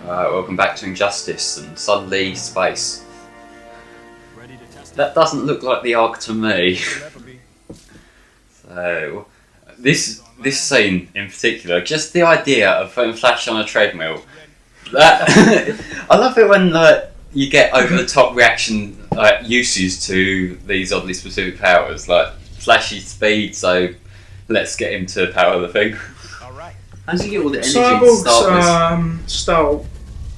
Alright, welcome back to Injustice and suddenly space. That doesn't look like the Ark to me. So, this scene in particular, just the idea of putting Flash on a treadmill. That I love it when you get over the top reaction uses to these oddly specific powers, like flashy speed. So let's get him to power the thing. How does he get all the energy? Cyborg's style,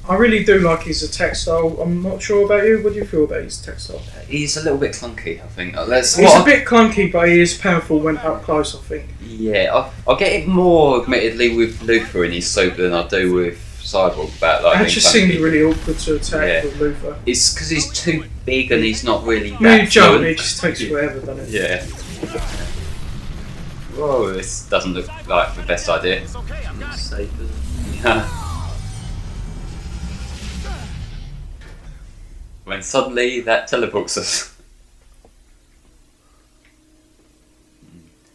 I really do like his attack style. I'm not sure about you. What do you feel about his attack style? He's a little bit clunky, I think. He's a bit clunky, but he is powerful when up close, I think. Yeah, I'll get it more, admittedly, with Luthor in his suit than I do with Cyborg. About It just seems really awkward to attack with Luthor. It's because he's too big and he's not really that When you jump, it just takes forever, doesn't it? Yeah. Whoa, this doesn't look like the best idea. Safe, Yeah. When suddenly that teleports us.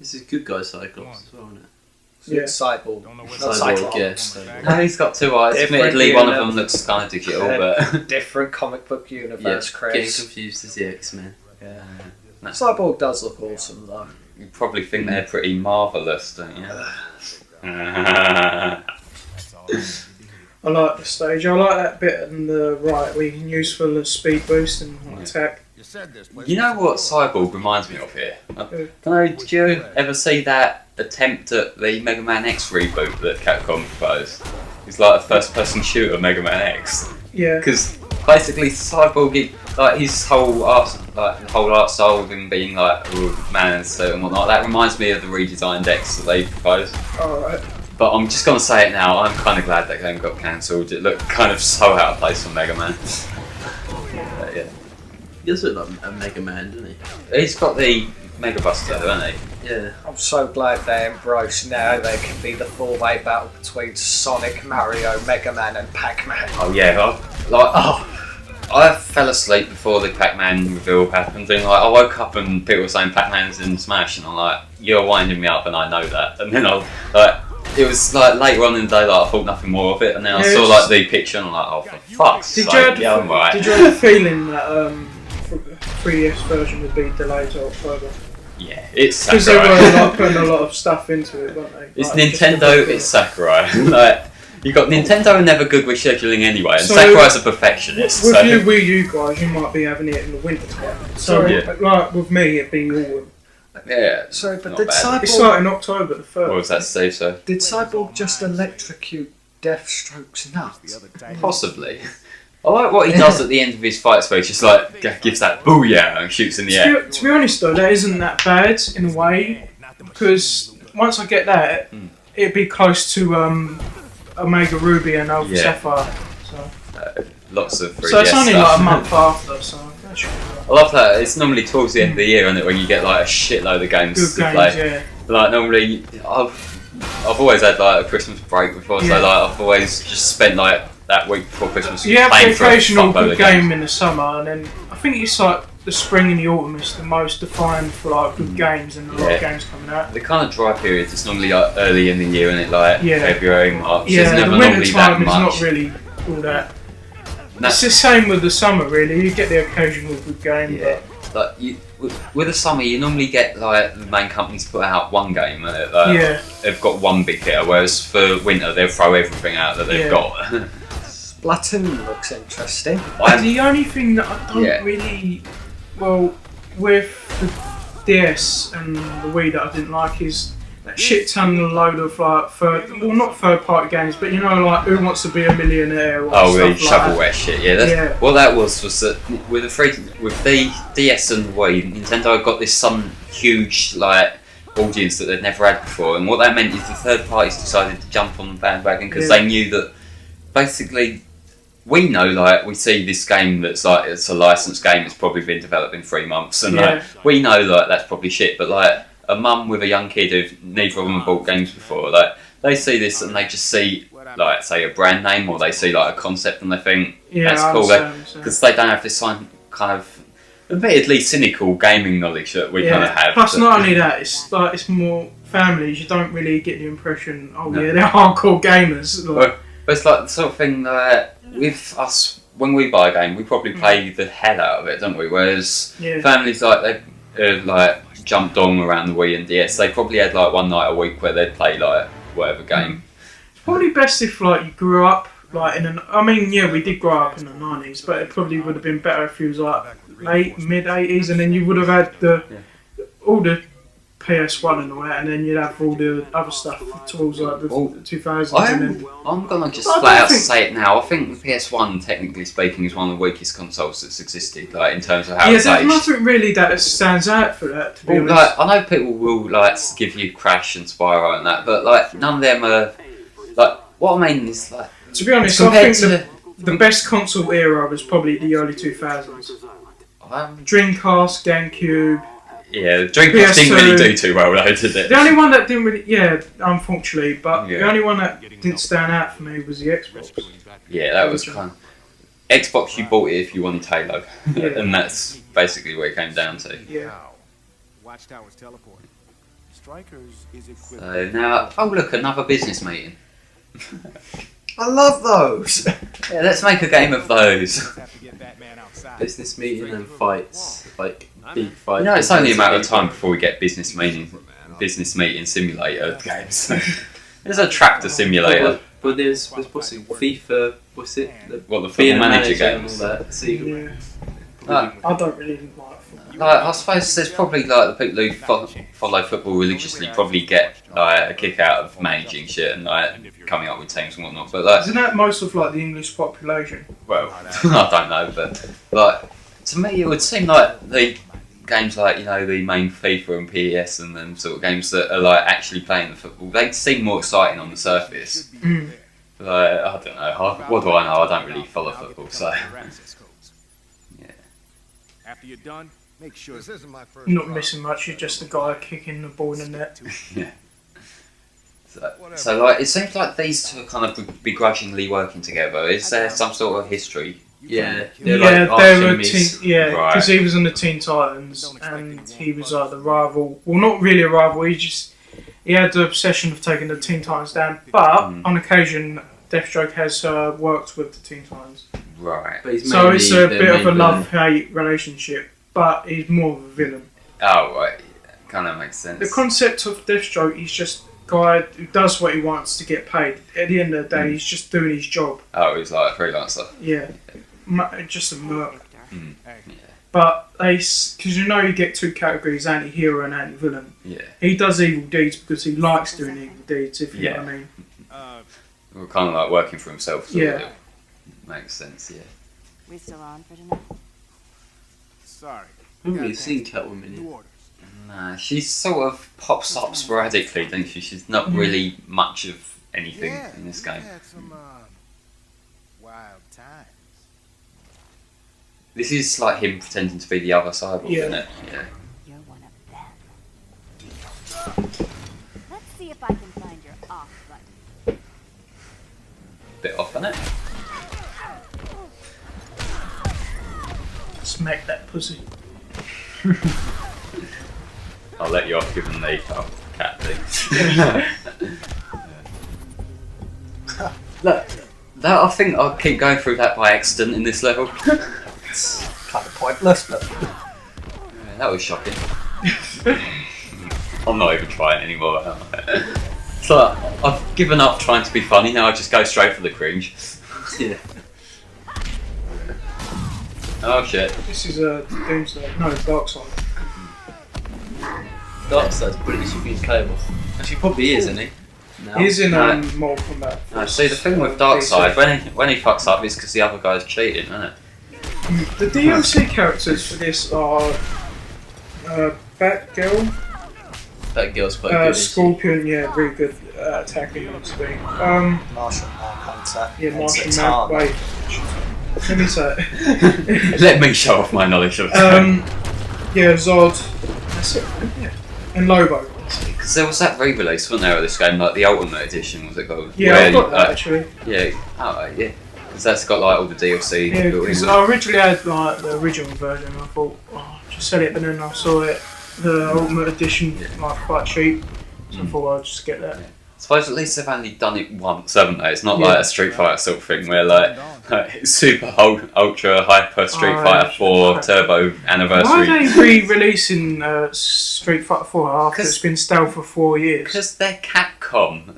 This is good guy Cyclops as well, isn't it? Yeah. Cyborg. Cyborg, yes. No, he's got two eyes. Admittedly, one of them looks kind of digital, but Different comic book universe, Getting Chris. confused as the X-Men. Yeah. Cyborg does look awesome though. you probably think they're pretty marvellous, don't you? I like the stage. I like that bit on the right where you can use for the speed boost and attack. You know what Cyborg reminds me of here? I don't know, did you ever see that attempt at the Mega Man X reboot that Capcom proposed? It's like a first-person shooter Mega Man X. Yeah. Because basically Cyborg, his whole art style of him being like a man and suit and whatnot, that reminds me of the redesigned X that they proposed. Alright. But I'm just going to say it now, I'm kind of glad that game got cancelled. It looked kind of so out of place on Mega Man. But, yeah. He does look like a Mega Man, doesn't he? He's got the Mega Buster, hasn't he? Yeah. I'm so glad they embrace now there can be the four-way battle between Sonic, Mario, Mega Man and Pac-Man. Oh yeah, I fell asleep before the Pac-Man reveal happened, and I woke up and people were saying Pac-Man's in Smash, and I'm like, you're winding me up, and I know that. And then it was like later on in the day, I thought nothing more of it, and then I saw the picture, and I'm like, oh for fuck's sake, Did you have the feeling that the 3DS version would be delayed to October? Yeah, it's Sakurai. Because they were putting a lot of stuff into it, weren't they? It's Nintendo, it's Sakurai. You got Nintendo are never good with scheduling anyway, and Sakurai's a perfectionist. With you Wii U guys, you might be having it in the winter time. So, like with me, it being autumn. Yeah. Sorry, but not did bad. It's Cyborg... like in October the 1st. What was that, Steve? So Did Cyborg just electrocute Deathstroke's nuts? possibly. I like what he does at the end of his fight speech. Just gives that booyah and shoots in the air. To be honest though, that isn't that bad in a way, because once I get that, it'd be close to Omega Ruby and Alpha Sapphire. So. Lots of 3DS So it's only stuff. like a month after, so that should be right. I love that. It's normally towards the end of the year, isn't it, when you get like a shitload of games Good to games, play. yeah. Like normally, I've always had like a Christmas break before, so I've always just spent like that week before Christmas You have playing the for a occasional fuckload good of games. game in the summer, and then I think it's like the spring and the autumn is the most defined for like good games and a lot of games coming out. The kind of dry periods, it's normally like early in the year, and it like February, March. Yeah, There's never the normally winter that time is much. not really all that. It's the same with the summer, really. You get the occasional good game, Like with the summer, you normally get like the main companies put out one game, and they've got one big hitter. Whereas for winter, they'll throw everything out that they've got. Splatoon looks interesting. The only thing that I don't really, with the DS and the Wii that I didn't like is that shit ton load of like not third party games, but you know, like Who Wants to Be a Millionaire or the stuff shovelware shit. What that was that with the DS and the Wii, Nintendo got this some huge like audience that they'd never had before, and what that meant is the third parties decided to jump on the bandwagon because they knew that basically. We know, like, we see this game that's like, it's a licensed game, it's probably been developed in 3 months, and like, we know, like, that's probably shit, but like, a mum with a young kid who neither of them have bought games before, like, they see this and they just see, like, say a brand name, or they see, like, a concept and they think, that's cool, because they don't have this kind of, admittedly cynical gaming knowledge that we kind of have. Plus, not only that, it's more families, you don't really get the impression, they're hardcore gamers. But it's like the sort of thing that with us, when we buy a game, we probably play the hell out of it, don't we? Whereas families like they jumped on around the Wii and DS, they probably had like one night a week where they'd play like whatever game. It's probably best if like you grew up like we did grow up in the 90s, but it probably would have been better if you was like mid 80s, and then you would have had all the PS1 and all that, and then you'd have all the other stuff towards like the 2000s. I'm gonna just flat out say it now. I think the PS1, technically speaking, is one of the weakest consoles that's existed, like in terms of how it's there's aged. nothing really that stands out for that. To be honest, like, I know people will like give you Crash and Spyro and that, but like none of them are like. What I mean is like. To be honest, I think the best console era was probably the early 2000s. Dreamcast, GameCube. Yeah, Dreamcast didn't really do too well though, did it? The only one that didn't really, unfortunately, but the only one that didn't stand out for me was the Xbox. Yeah, that was kind of... Xbox, you bought it if you wanted Halo. And that's basically what it came down to. Yeah. Watchtowers teleporting. Strikers is equipped. So now, oh look, another business meeting. I love those. Yeah, let's make a game of those. Business meeting and fights, like big fights. You know, it's only a matter of time before we get business meeting simulator games. There's a tractor simulator. But there's what's it? FIFA. What's it? The Football Manager games. And all that. See, I don't really like football. I suppose there's probably like the people who follow football religiously probably get like a kick out of managing shit and like coming up with teams and whatnot. But like, isn't that most of like the English population? Well, I don't know, but like to me it would seem like the games like the main FIFA and PES and them sort of games that are like actually playing the football, they seem more exciting on the surface. Like, I don't know. What do I know? I don't really follow football, so yeah. After you're done, make sure This isn't my first. Not missing much. You're just a guy kicking the ball in the net. Yeah. So like, it seems like these two are kind of begrudgingly working together. Is there some sort of history? yeah, They like arch were enemies. because Right. he was on the Teen Titans and he was like the rival. Well, not really a rival. He had the obsession of taking the Teen Titans down. But on occasion, Deathstroke has worked with the Teen Titans. Right. But he's So it's a mainly bit their of a main love-hate relationship. But he's more of a villain. Oh, right. Kind of makes sense. The concept of Deathstroke, he's just a guy who does what he wants to get paid. At the end of the day, he's just doing his job. Oh, he's like a freelancer. Yeah. Just a merc. Mm. But because you get two categories, anti-hero and anti-villain. Yeah. He does evil deeds because he likes doing evil deeds, if you know what I mean. We're kind of like working for himself. Sort Yeah. of. Makes sense, yeah. We still on for tonight? Sorry. I haven't really seen Catwoman New yet. orders. Nah, she sort of pops up sporadically, doesn't she? She's not really much of anything in this game. Had some wild times. This is like him pretending to be the other Cyborg, Yeah. isn't it? Yeah. You're one of them. Let's see if I can find your off button. Bit off, isn't it? Smack that pussy. I'll let you off given the cat thing. Look, that I think I'll keep going through that by accident in this level. It's kind of pointless, but Yeah, that was shocking. I'm not even trying anymore. Am I? So I've given up trying to be funny. Now I just go straight for the cringe. Yeah. Oh shit! This is a Doomsday. No, Darkseid. Darkseid's British, should be incredible. Actually, probably is, isn't he? No. He's in No. Mortal Kombat. No, see the thing with Darkseid, when he fucks up, it's because the other guy's cheating, isn't it? The DLC characters for this are Batgirl, That girl's quite good. isn't she? Scorpion, really good attacking on screen. Martial Manhunter. Yeah, and Martian Zatanna. Man. Wait, let me say it. Let me show off my knowledge of it. Zod. That's it. Yeah, and Lobo. Because there was that re-release, wasn't there, of this game, like the Ultimate Edition, was it called? Yeah, Where I've got you, that actually. Yeah, alright, yeah. Because that's got like all the DLC. Yeah, built because in. I originally had like the original version. I thought, just sell it, but then I saw it, the Ultimate Edition, like quite cheap. So I thought I'd just get that. suppose at least they've only done it once, haven't they? It's not like a Street Fighter sort of thing where like super ultra hyper Street Fighter 4 Turbo Why anniversary. are they re-releasing Street Fighter 4 after it's been stale for 4 years? Because they're Capcom.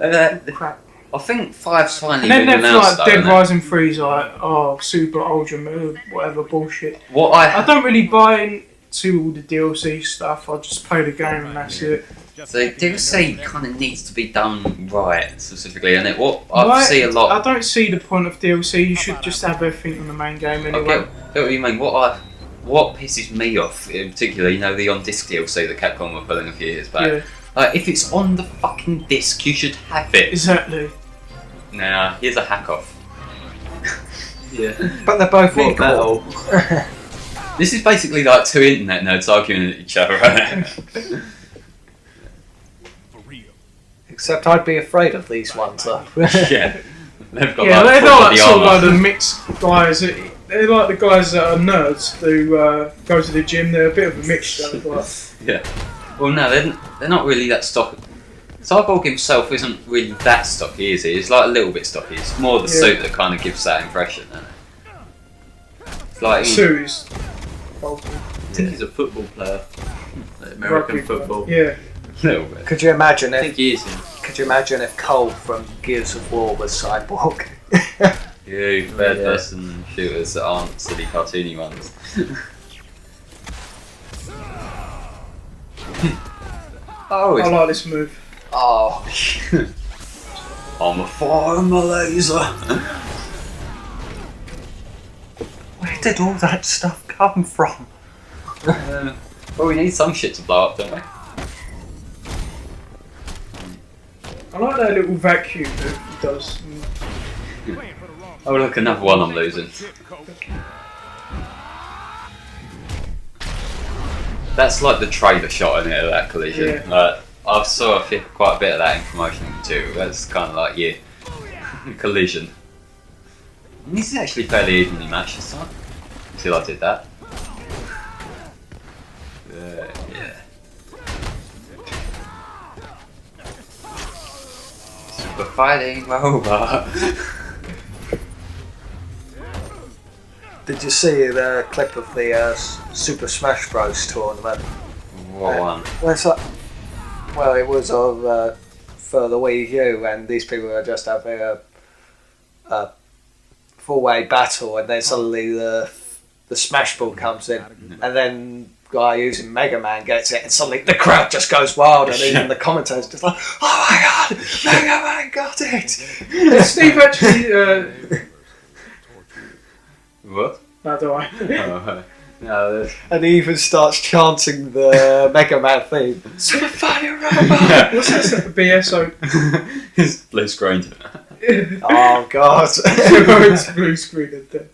Crap. I think 5's finally And then been they've announced like though, Dead isn't it? Rising 3's like, oh, super ultra move, whatever bullshit. What I don't really buy into all the DLC stuff. I just play the game and that's it. the DLC kind of needs to be done right, specifically, and what I see a lot. I don't see the point of DLC. You should just have everything in the main game anyway. I get what you mean. What pisses me off in particular, you know, the on disc DLC that Capcom were pulling a few years back. Yeah, Like, if it's on the fucking disc, you should have it. exactly. Nah, here's a hack off. Yeah. But they're both What equal. metal? This is basically like two internet nerds arguing at each other, right? For real. Except I'd be afraid of these ones though. Yeah. They've got Yeah, like they're full not like body sort of armour. like the mixed guys. They're like the guys that are nerds who go to the gym. They're a bit of a mixture. But Yeah. Well, no, they're not really that stocky. Cyborg himself isn't really that stocky, is he? He's like a little bit stocky. It's more the suit that kind of gives that impression, isn't it? It's like Sue is. I think he's a football player. Like American Rugby football. Yeah. a little bit. Could you imagine I if think he is. Yeah. Could you imagine if Cole from Gears of War was Cyborg? You third-person shooters that aren't silly cartoony ones. Oh, I it's like this move. Oh, I'm a fire my laser. where did all that stuff come from? Well, we need some shit to blow up, don't we? I like that little vacuum that he does. Oh look, another one I'm losing. That's like the trailer shot in it of that collision. Yeah. Like, I saw quite a bit of that in promotional material. That's kind of like, yeah, collision. And this is actually fairly evenly matched this time. Until I did that. Yeah. Super fighting robot. Did you see the clip of the Super Smash Bros tournament? What one? Well, it's like, well, it was of for the Wii U, and these people were just having a four-way battle, and then suddenly the Smash Ball comes in, and then guy using Mega Man gets it, and suddenly the crowd just goes wild, and even the commentators just like, "Oh my god, Mega Man got it!" Steve actually. What? No, do I? Oh, no, And he even starts chanting the Mega Man theme. Super Fire Robot! What's that? BSO. it's blue screen. Oh god. It's blue screen and dead.